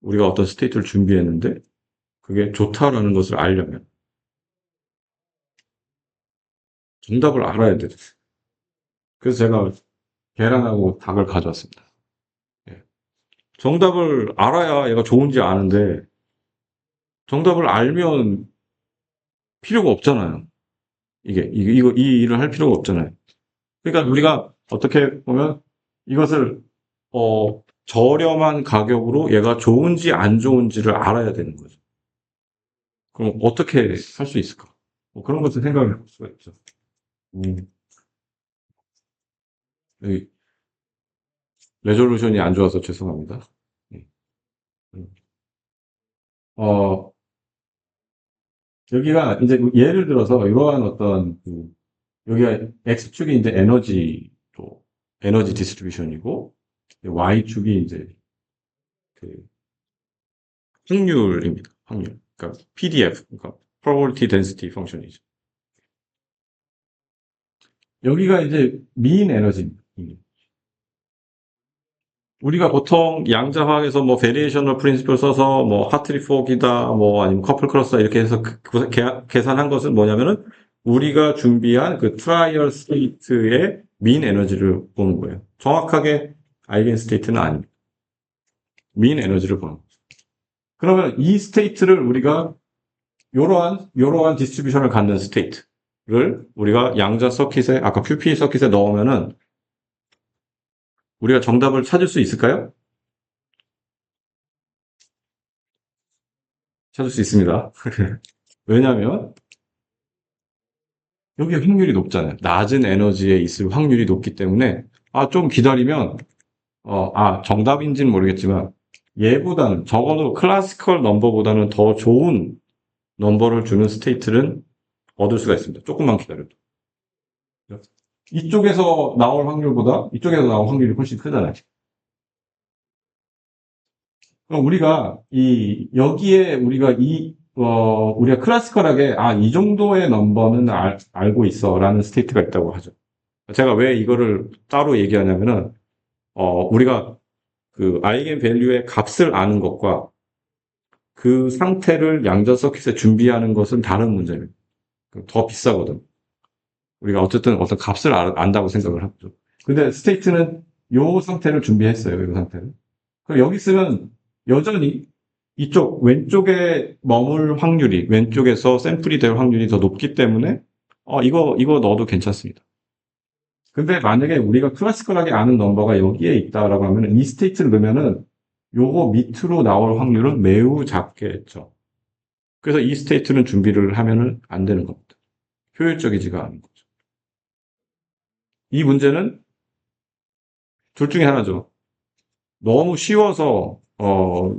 A: 우리가 어떤 스테이트를 준비했는데 그게 좋다라는 것을 알려면 정답을 알아야 돼요. 그래서 제가 계란하고 닭을 가져왔습니다. 예. 정답을 알아야 얘가 좋은지 아는데 정답을 알면 필요가 없잖아요. 이 일을 할 필요가 없잖아요. 그러니까 우리가 어떻게 보면 이것을 저렴한 가격으로 얘가 좋은지 안 좋은지를 알아야 되는 거죠. 그럼 어떻게 할 수 있을까? 뭐 그런 것을 생각을 해볼 수가 있죠. 음, 여기 레졸루션이 안 좋아서 죄송합니다. 예. 음. 어, 여기가 이제 예를 들어서 이러한 어떤 여기가 X축이 이제 에너지 디스트리뷰션이고 Y축이 이제 그 확률입니다. 확률. 그러니까 PDF, 그러니까 Probability Density 펑션이죠. 여기가 이제 mean 에너지입니다. 우리가 보통 양자화학에서 뭐 베리에이셔널 프린시플 써서 뭐 하트리 폭이다 뭐 아니면 커플 클러스다 이렇게 해서 계산한 것은 뭐냐면은 우리가 준비한 그 트라이얼 스테이트의 민 에너지를 보는 거예요. 정확하게 아이겐 스테이트는 아닙니다. 민 에너지를 보는 거죠. 그러면 이 스테이트를 우리가 요러한 디스트리뷰션을 갖는 스테이트를 우리가 양자 서킷에 아까 QP 서킷에 넣으면은 우리가 정답을 찾을 수 있을까요? 찾을 수 있습니다. 왜냐하면 여기 확률이 높잖아요. 낮은 에너지에 있을 확률이 높기 때문에 좀 기다리면 정답인지는 모르겠지만 얘보다는 적어도 클래시컬 넘버보다는 더 좋은 넘버를 주는 스테이트는 얻을 수가 있습니다. 조금만 기다려도. 이쪽에서 나올 확률보다 이쪽에서 나올 확률이 훨씬 크잖아요. 그럼 우리가 여기에 우리가 클래시컬하게 이 정도의 넘버는 알고 있어라는 스테이트가 있다고 하죠. 제가 왜 이거를 따로 얘기하냐면은 우리가 그 아이겐 밸류의 값을 아는 것과 그 상태를 양자 서킷에 준비하는 것은 다른 문제입니다. 더 비싸거든. 우리가 어쨌든 어떤 값을 안다고 생각을 하죠. 근데 스테이트는 요 상태를 준비했어요. 이 상태를. 그럼 여기 쓰면 여전히 이쪽 왼쪽에 머물 확률이 왼쪽에서 샘플이 될 확률이 더 높기 때문에 이거 넣어도 괜찮습니다. 근데 만약에 우리가 클래시컬하게 아는 넘버가 여기에 있다라고 하면 이 스테이트를 넣으면은 요거 밑으로 나올 확률은 매우 작겠죠. 그래서 이 스테이트는 준비를 하면은 안 되는 겁니다. 효율적이지가 않은 거죠. 이 문제는 둘 중에 하나죠. 너무 쉬워서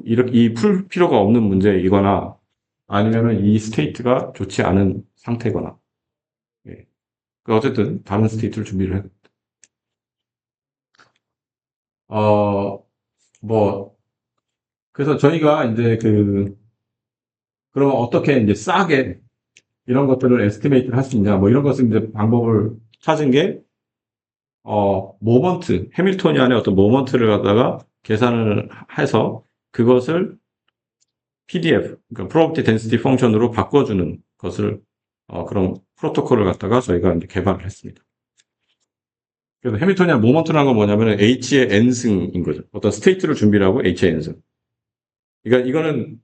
A: 이렇게 풀 필요가 없는 문제이거나 아니면은 이 스테이트가 좋지 않은 상태거나. 예. 어쨌든 다른 스테이트를 준비를 해야 됩니다. 어, 뭐 그래서 저희가 이제 그러면 어떻게 이제 싸게 이런 것들을 에스티메이트를 할 수 있냐, 뭐 이런 것을 이제 방법을 찾은 게, 해밀토니안의 어떤 모먼트를 갖다가 계산을 해서 그것을 PDF, 그러니까 Probability Density 펑션으로 바꿔주는 것을, 그런 프로토콜을 갖다가 저희가 이제 개발을 했습니다. 그래서 해밀토니안 모먼트라는 건 뭐냐면 H의 n승인 거죠. 어떤 스테이트를 준비를 하고 H의 n승. 그러니까 이거는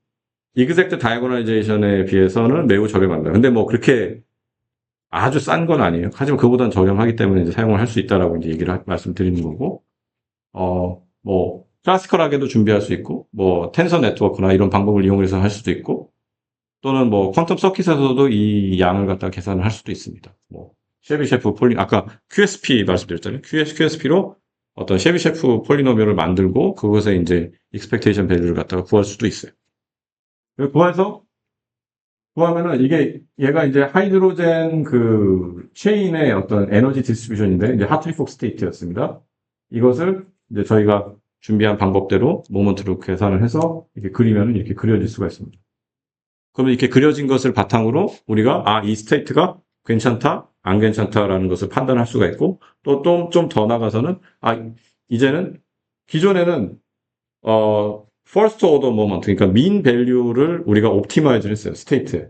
A: 이그젝트 다이고널리제이션에 비해서는 매우 저렴합니다. 근데 뭐 그렇게 아주 싼 건 아니에요. 하지만 그보다는 저렴하기 때문에 이제 사용을 할 수 있다라고 이제 말씀드리는 거고, 뭐, 클래시컬하게도 준비할 수 있고, 뭐, 텐서 네트워크나 이런 방법을 이용해서 할 수도 있고, 또는 뭐, 퀀텀 서킷에서도 이 양을 갖다 계산을 할 수도 있습니다. 뭐, 쉐비셰프 아까 QSP 말씀드렸잖아요. QSP로 어떤 쉐비셰프 폴리노미얼을 만들고, 그것에 이제 익스펙테이션 밸류를 갖다가 구할 수도 있어요. 구해서 구하면은 이게 얘가 이제 하이드로젠 그 체인의 어떤 에너지 디스트리뷰션인데 이제 하트리 폭 스테이트였습니다. 이것을 이제 저희가 준비한 방법대로 모먼트로 계산을 해서 이렇게 그리면은 이렇게 그려질 수가 있습니다. 그러면 이렇게 그려진 것을 바탕으로 우리가 이 스테이트가 괜찮다, 안 괜찮다라는 것을 판단할 수가 있고 또 좀 더 나가서는 이제는 기존에는 first order moment, 그러니까 mean value를 우리가 옵티마이즈를 했어요, 스테이트에.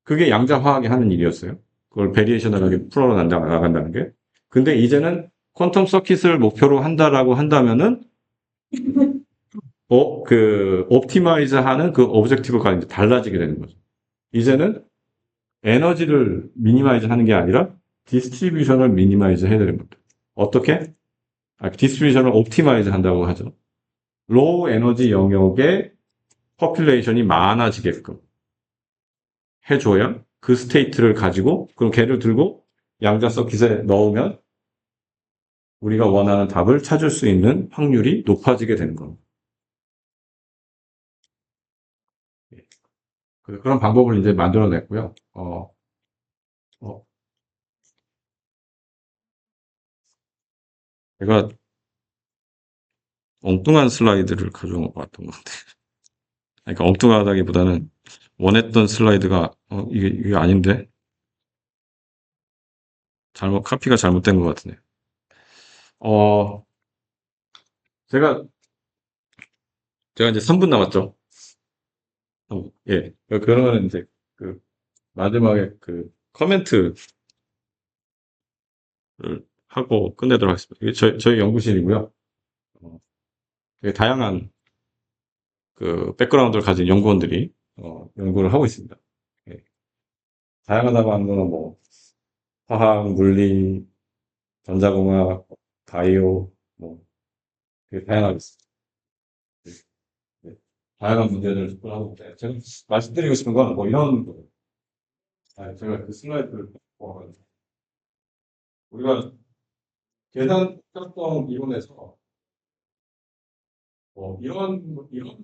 A: 그게 양자화하게 하는 일이었어요. 그걸 베리에이셔널하게 풀어 나간다는 게. 근데 이제는 퀀텀 서킷을 목표로 한다라고 한다면은, 옵티마이즈 하는 그 오브젝티브가 이제 달라지게 되는 거죠. 이제는 에너지를 미니마이즈 하는 게 아니라 디스트리뷰션을 미니마이즈 해야 되는 겁니다. 어떻게? 디스트리뷰션을 옵티마이즈 한다고 하죠. 로우 에너지 영역의 퍼퓰레이션이 많아지게끔 해줘야 그 스테이트를 가지고 그럼 걔를 들고 양자 서킷에 넣으면 우리가 원하는 답을 찾을 수 있는 확률이 높아지게 되는 겁니다. 그런 방법을 이제 만들어냈고요. 어, 제가 엉뚱한 슬라이드를 가져온 것 같은 것 같아요. 그러니까 엉뚱하다기보다는 원했던 슬라이드가 이게 아닌데 카피가 잘못된 것 같으네요. 어, 제가 이제 3분 남았죠. 예. 그러면 이제 그 마지막에 그 커멘트를 하고 끝내도록 하겠습니다. 이게 저희 연구실이고요. 되게 다양한 그 백그라운드를 가진 연구원들이 연구를 하고 있습니다. 예. 다양하다고 하는 거는 뭐 화학, 물리, 전자공학, 바이오 뭐 되게 다양하게 있습니다. 예. 다양한 문제들을 접근하고 있는데 제가 말씀드리고 싶은 건 뭐 이런 거예요. 제가 그 슬라이드를 보고 우리가 계산 특성 이론에서 이런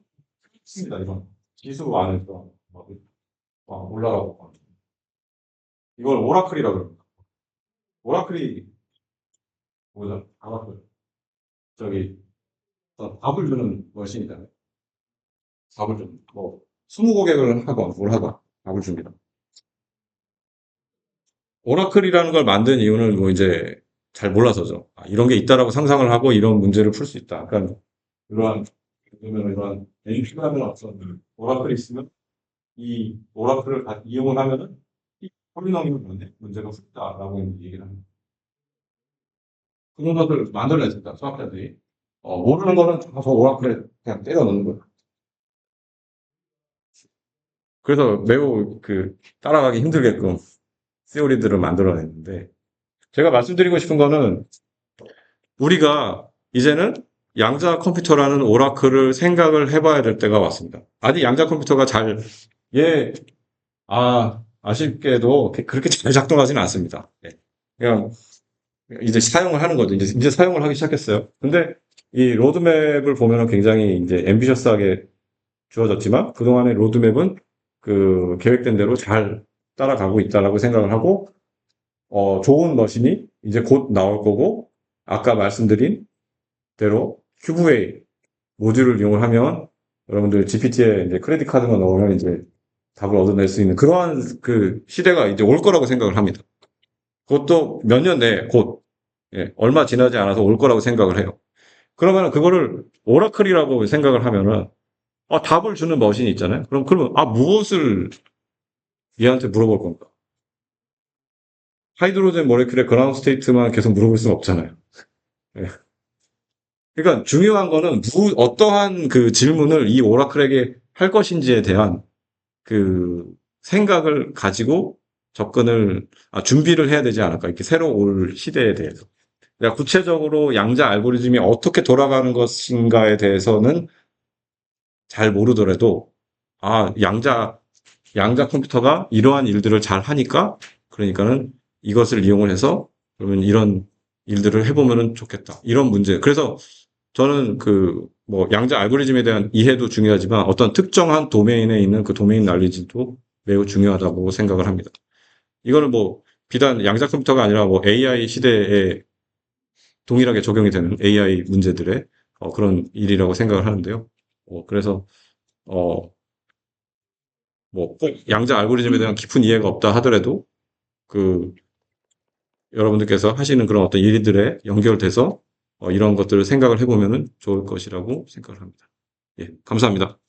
A: 있습니다. 이런 지수 안에서 막 올라가고 이걸 오라클이라고 합니다. 오라클이 뭐죠? 오라클. 저기 답을 주는 머신이잖아요. 답을 좀, 뭐, 20고객을 하건 뭘 하건 답을 줍니다. 오라클이라는 걸 만든 이유는 뭐 이제 잘 몰라서죠. 이런 게 있다라고 상상을 하고 이런 문제를 풀 수 있다. 그러니까 이러한 NP라는 어떤 오라클이 있으면 이 오라클을 이용을 하면은 이 폴리노미얼 문제가 풀다라고 얘기를 합니다. 그런 것을 만들어냈습니다. 수학자들이. 모르는 거는 저 오라클에 그냥 때려 넣는 거예요. 그래서 매우 따라가기 힘들게끔 시오리들을 만들어냈는데, 제가 말씀드리고 싶은 거는 우리가 이제는 양자 컴퓨터라는 오라클을 생각을 해봐야 될 때가 왔습니다. 아직 양자 컴퓨터가 예, 아쉽게도 그렇게 잘 작동하지는 않습니다. 예. 그냥 이제 사용을 하는 거죠. 이제 사용을 하기 시작했어요. 근데 이 로드맵을 보면은 굉장히 이제 앰비셔스하게 주어졌지만 그동안의 로드맵은 그 계획된 대로 잘 따라가고 있다라고 생각을 하고 좋은 머신이 이제 곧 나올 거고 아까 말씀드린 대로 큐브웨이 모듈을 이용을 하면 여러분들 GPT에 이제 크레딧 카드만 넣으면 이제 답을 얻어낼 수 있는 그러한 그 시대가 이제 올 거라고 생각을 합니다. 그것도 몇 년 내에 곧 얼마 지나지 않아서 올 거라고 생각을 해요. 그러면 그거를 오라클이라고 생각을 하면은 답을 주는 머신이 있잖아요. 그러면 무엇을 얘한테 물어볼 건가? 하이드로젠 모레큘의 그라운드 스테이트만 계속 물어볼 수는 없잖아요. 예. 그러니까 중요한 거는 어떠한 그 질문을 이 오라클에게 할 것인지에 대한 그 생각을 가지고 준비를 해야 되지 않을까. 이렇게 새로 올 시대에 대해서. 그러니까 구체적으로 양자 알고리즘이 어떻게 돌아가는 것인가에 대해서는 잘 모르더라도, 양자 컴퓨터가 이러한 일들을 잘 하니까, 그러니까는 이것을 이용을 해서, 그러면 이런 일들을 해보면 좋겠다. 이런 문제. 그래서 저는 양자 알고리즘에 대한 이해도 중요하지만 어떤 특정한 도메인에 있는 그 도메인 난리지도 매우 중요하다고 생각을 합니다. 이거는 비단 양자 컴퓨터가 아니라 AI 시대에 동일하게 적용이 되는 AI 문제들의 그런 일이라고 생각을 하는데요. 그래서 어, 꼭 양자 알고리즘에 대한 깊은 이해가 없다 하더라도 그 여러분들께서 하시는 그런 어떤 일들에 연결돼서 이런 것들을 생각을 해보면 좋을 것이라고 생각을 합니다. 예, 감사합니다.